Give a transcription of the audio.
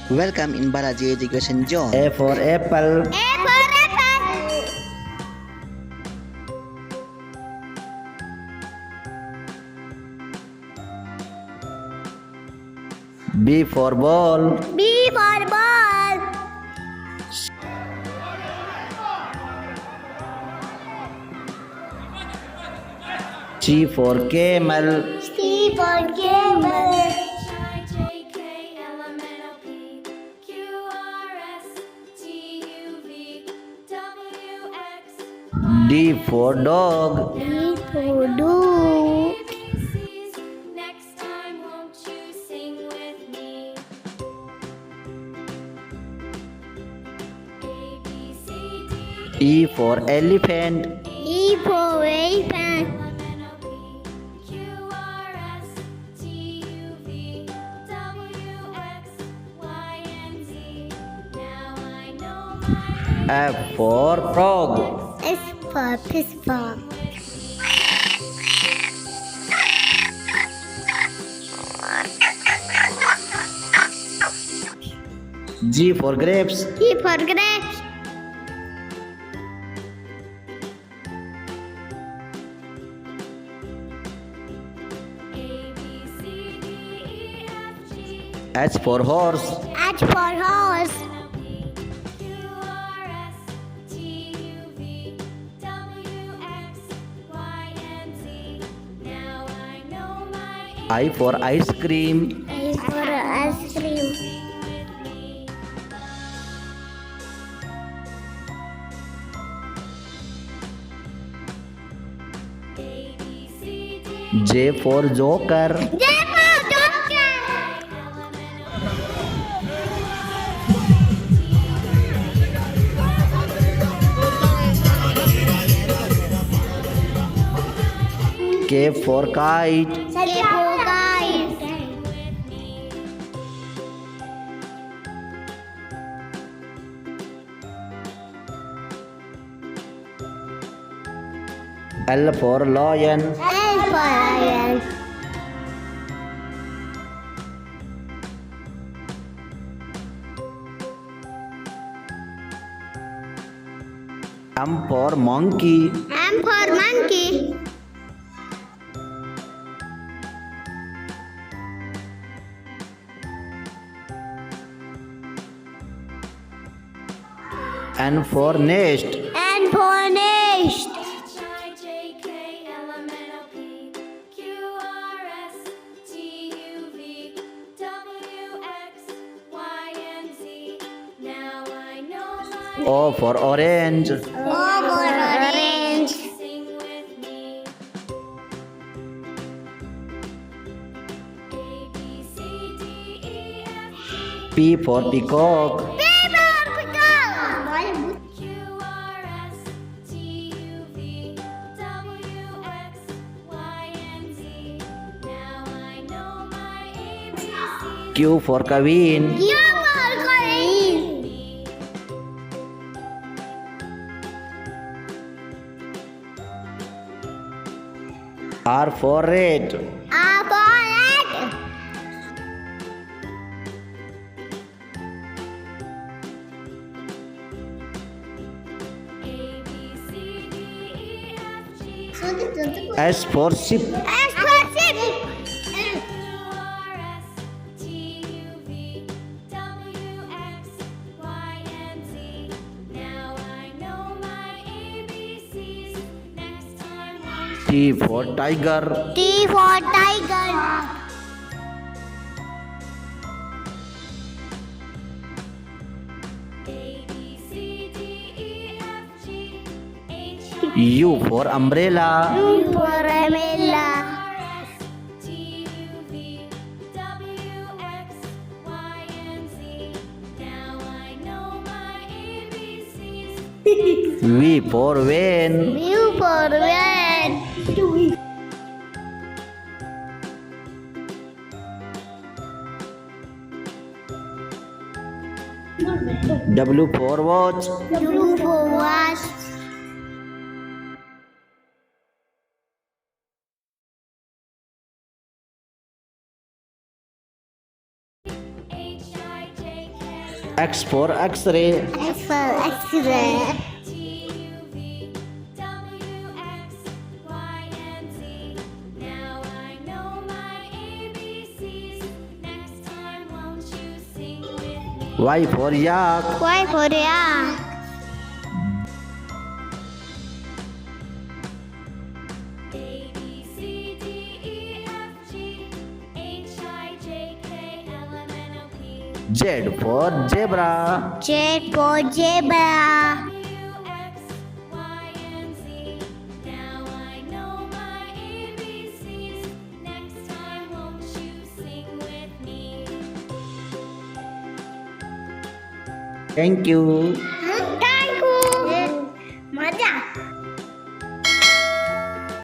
Welcome in Balaji Education Zone. A for apple. A for apple. B for ball. B for ball. C for camel. C for camel. D for dog. D for dog. E for elephant. E for elephant. F for frog. S for pitchfork. G for grapes. G for grapes. H for horse. H for horse. I for ice cream. I for ice cream. J for joker. J for joker. K for kite. K for kite. L for lion. L for lion. M for monkey. M for monkey. N for nest. N for nest. O for orange. O for orange. P for peacock. P for peacock. Q for queen. Q for queen. R for red. R for red. S for ship. S for ship. T for tiger. T for tiger. U for umbrella. U for umbrella. V for van. U for van. W for watch. W for watch. X for X-ray. X for X-ray. T U V W X Y and Z. Now I know my ABCs. Next time, won't you sing with me? Y for yak. Y for yak. A B C D E F G H I J K L M N O P. Z for zebra. Z for zebra. W X Y and Z. Now I know my ABCs. Next time, won't you sing with me? Thank you.